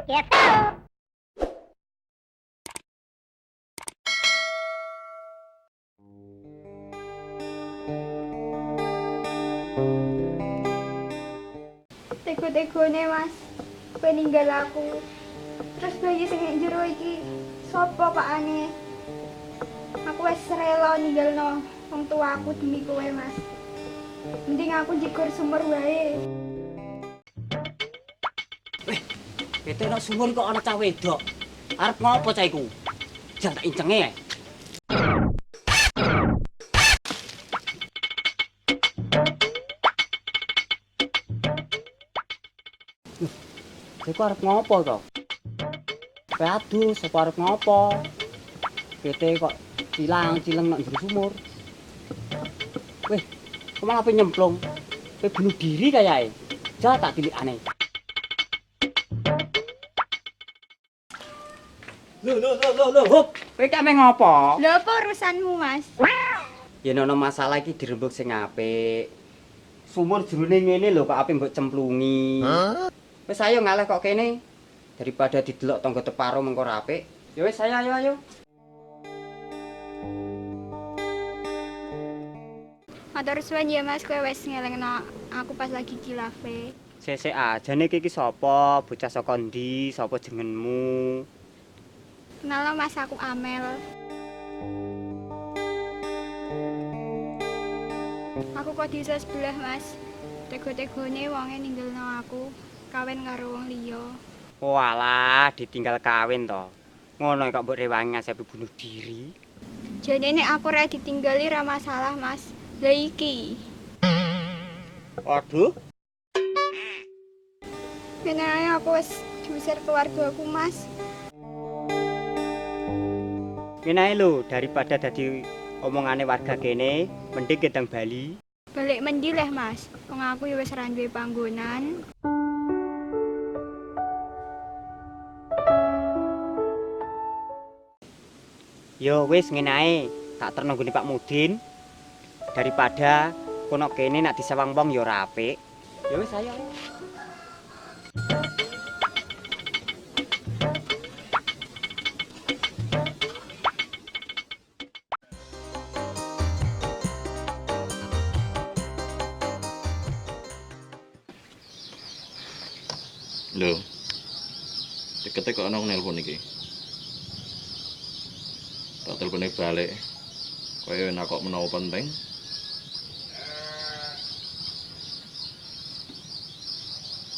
Gitu. Teko-tekone Mas, kowe ninggal aku. Terus bayi sing nek jero iki sapa pakane? Aku wis rela ninggalno wong tuaku demi kowe Mas. Mending aku jikur sumur wae. Bete nek sumur kok ana cah wedok. Arep ngopo cah iku? Jan tak incenge ae. Iku arep ngopo to? Aduh, sapa arep ngopo? Bete kok cilang-cileng nang jero sumur. Weh, kok malah nyemplung? Kowe bunuh diri kayae. Jal tak tilikane. Loh, hop. Kowe ki ame ngopo? Lha apa urusanmu Mas? Yen ana masalah iki dirembug sing apik. Sumur jerone ngene lho kok apik mbok cemplungi. Wis ayo ngalih kok kene. Daripada didelok tangga teparo mengko ora apik. Ya wis ayo. Matur suwun ya Mas, kowe wis ngelingno aku pas lagi kilafe. Sesek ajane iki sapa? Bocah saka ndi? Sapa jenengmu? Kenal Mas, aku Amel. Aku kok desa sebelah Mas. Tego-tegone wonge ninggalno aku kawin karo wong liya. Walah, ditinggal kawin to. Ngono kok mbok rewangi ngasih bunuh diri. Jane nek aku ora ditinggali ra masalah Mas. Lah iki. Waduh. Kene ae aku wis diusir keluargaku Mas. Ngene ae lho, daripada dadi omongane warga kene, mending gedang Bali. Balik mendi leh Mas. Wong aku ya wis ra duwe panggonan. Yo wis ngene ae, tak terno nggone Pak Mudin. Daripada kono kene nak disawang wong ya ora apik. Ya wis ayo. Lho. Tikete kok ana nelpon iki. Tak telepone balik. Kowe enak kok menawa penting.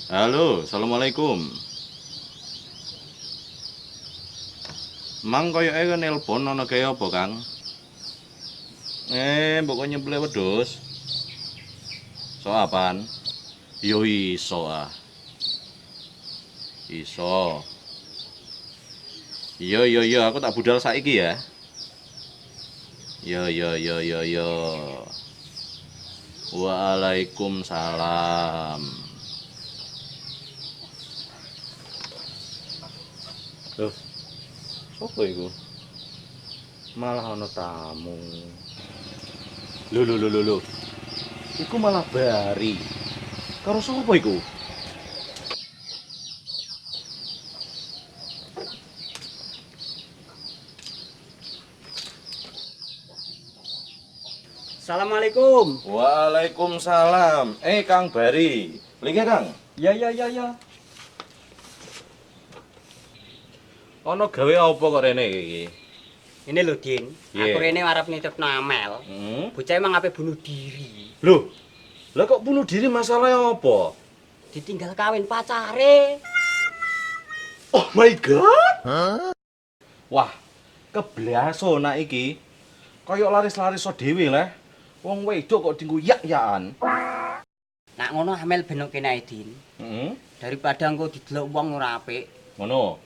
Halo, assalamualaikum. Mang koyoke nelpon ana gawe apa, Kang? Mbok nyemple wedhus. So apaan? Yo iso ah. Iso. Yo, aku tak budal saiki ya. Yo. Waalaikumsalam. Loh. Sopo iku? Malah ana tamu. Lho. Iku malah Bari. Karo sopo iku? Assalamualaikum. Waalaikumsalam. Kang Bari. Mriki, Kang. Ya. Ana gawe apa kok rene iki? Ini lho, Din. Iya. Aku rene arep nitipno Amel. Bocah emang ape bunuh diri. Loh. Lah kok bunuh diri masalahnya apa? Ditinggal kawin pacare. Oh my god. Wah, keblaso nak iki. Kayak laris-laris so dhewe leh. Wong wedok kok dinggo yak-yakan. Nak ngono Amel benok kene ae, Din. Daripada engko didelok wong ora apik. Ngono.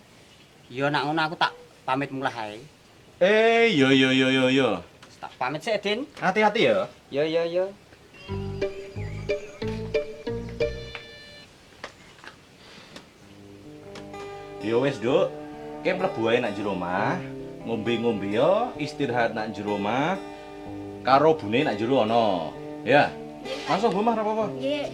Ya nak ngono aku tak pamit mulih ae. Yo. Tak pamit sik, Din. Hati-hati ya. Yo. Yo wis, Duk. Ki mlebu ae nak jero omah, ngombe-ngombe yo, istirahat nak jero omah. Karo bune nak jero ana. Ya. Masuk omah ora apa-apa. Nggih.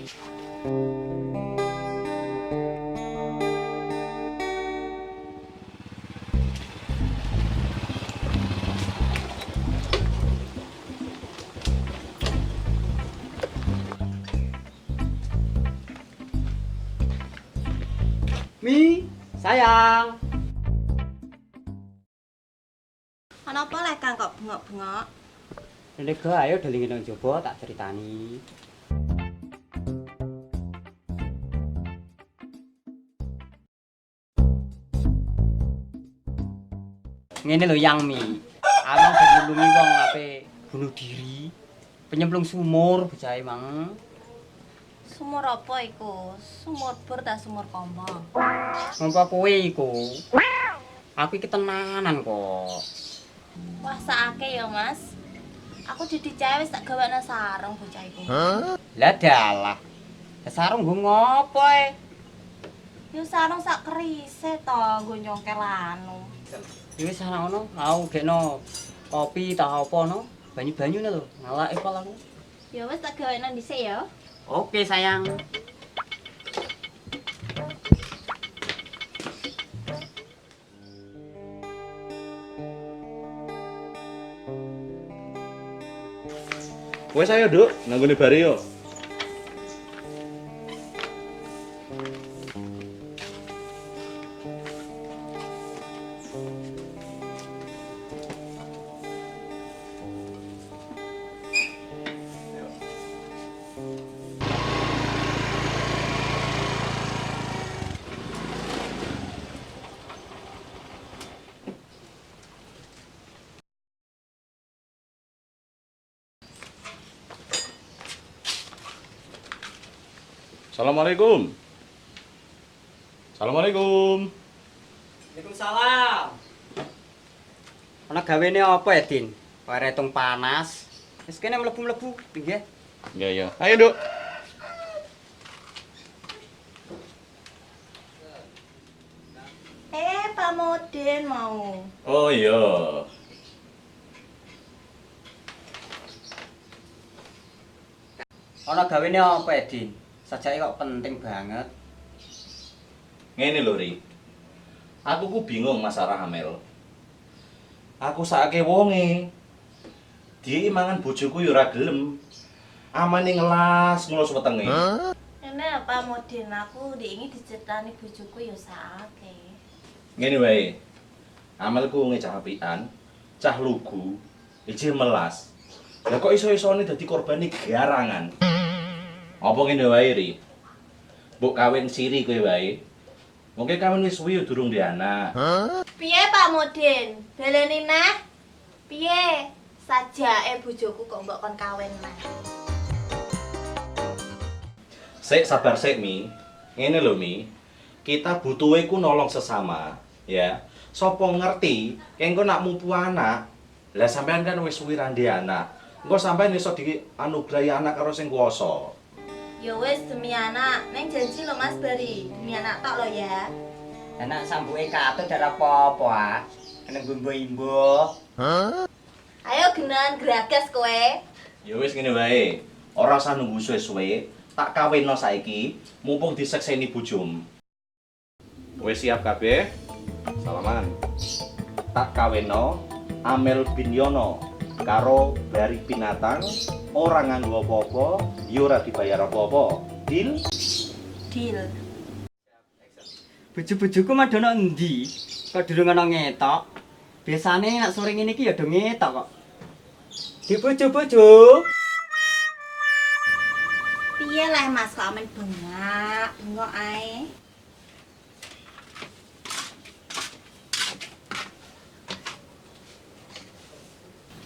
Mi, sayang. Ana apa lek Kang kok bengok-bengok? Nek ayo delingin nang jaba tak ceritani. Ngene lho Yang Mi. Abang dilulungi wong ape bunuh diri. Penyemplung sumur bocahe mang. Sumur apa iku? Sumur bor ta sumur koma? Ngopo kowe iku? Aku iki tenanan kok. Wah sakake ya, Mas. Aku didicae wis tak gawekno sarung bocah iku. Lah dalah. Sarung nggo ngopo e? Yo sarung sak kerise to nggo nyongkel anu. Wis ana ngono, mau gekno kopi ta apa no? Banyu-banyune lho, ngalake pol aku. Ya wis tak gawekno dhisik ya. Oke sayang. Wes ayo, Duk, nanggone bare yo. Assalamualaikum. Assalamualaikum. Waalaikumsalam. Ana gawene apa ya, Din? Waretung panas. Wis kene mlebu-mlebu, nggih. Ya ya. Ayo, Duk. Pak Modin mau. Oh iya. Ana gawene apa ya, Din? Sajake kok penting banget. Ngene lho, Ri. Aku ku bingung masalah Amel. Aku sakake wonge. Dia mangan bojoku yo ora gelem. Amane ngelas ngelus wetenge. Ini Pak Modin aku diingi diceritani bojoku ya sakake. Ngene wae. Amelku ngecah apian, cah lugu, ijih melas. Lah kok iso-isone dadi korbane garangan. Apa ngene wae, Ri? Mbok kawin siri kowe wae. Mungkin kawin wis suwi durung di anak. Piye Pak Modin? Baleni neh. Piye? Sajake bojoku kok mbok kon kawin neh. Sik sabar sik, Mi. Ngene lho, Mi. Kita butuhe ku nolong sesama, ya. Sopo ngerti, engko nak mumpu anak. Lah sampean kan wis suwi ra ndek anak. Engko sampean iso dianugerahi anak karo sing kuwasa. Ya wis demi anak, neng janji lo Mas Bari, demi anak tok lo ya. Anak sambuke katut ora apa-apa, ah. Kena gumbo-imbo. Ayo genan geragas kowe. Ya wis ngene wae. Ora usah nunggu suwe-suwe, tak kawinno saiki, mumpung disekseni bojom. Wis siap kabeh? Salaman. Tak kawinno Amel bin Yono karo Bari Pinatang, ora nganggo apa-apa, ya ora dibayar apa-apa. Deal? Deal. Bojo-bojoku madono endi? Kok durung ana ngetok? Biasane nek sore ngene iki ya do ngetok kok. Di bojo-bojo. Piye lah Mas kok amen bengak, bengok ae.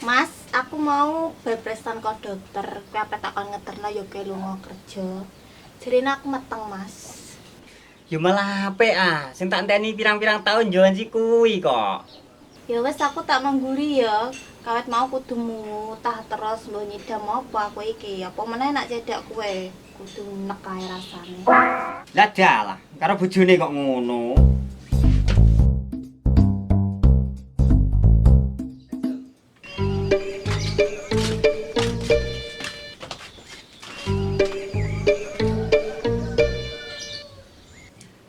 Mas, aku mau bepresan kok dokter, kowe apa tak kon ngeterno yo ke lunga kerja. Jarine aku meteng, Mas. Ya malah apik ah, sing tak enteni pirang-pirang tahun janji kuwi kok. Ya wis aku tak mengguri ya. Kawet mau kudu mutah terus lho nyidam apa aku iki. Apa meneh nak cedak kowe kudu nek ae rasane. Lah dalah, karo bojone kok ngono.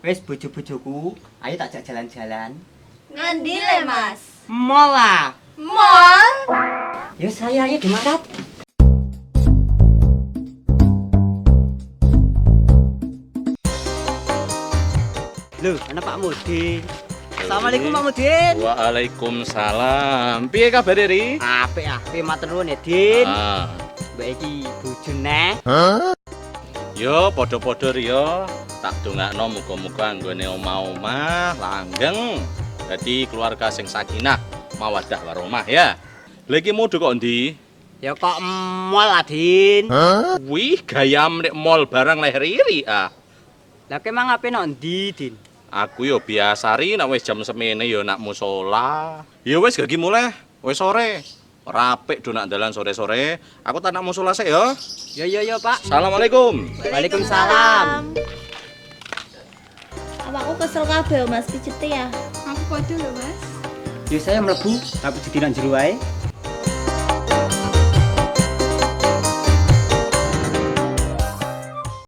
Wes bojo-bojoku, ayo tak jak jalan-jalan. Ngendi le, Mas? Mall lah. Mall? Ya saya ayo dimarat. Loh, ana Pak Mudin. Assalamualaikum Pak Mudin. Waalaikumsalam. Piye kabare, Ri? Apik ah, piye matur nuwun ya, Din. Ah. Mbak iki bojone. Yo padha-padha Rio. Tak dongakno muga-muga anggone omah-omah langgeng. Dadi keluarga sing sakinah, mawaddah warahmah ya. Lha iki mudu kok ndi? Ya kok mall ah, Din. Wih, gayam nek mall barang leh riri ah. Lah kemang ape nok ndi, Din? Aku yo biasa ri nek wis jam semene yo nak musala. Ya wis gagi mulai, wis sore. Rapik do nak dalan sore-sore. Aku tak nak musala sik yo. Yo Pak. Assalamualaikum. Waalaikumsalam. Awakku kesel kabeh Mas pijete ya. Aku kok dulu, Mas. Yo saya mlebu, tapi didinan jero wae.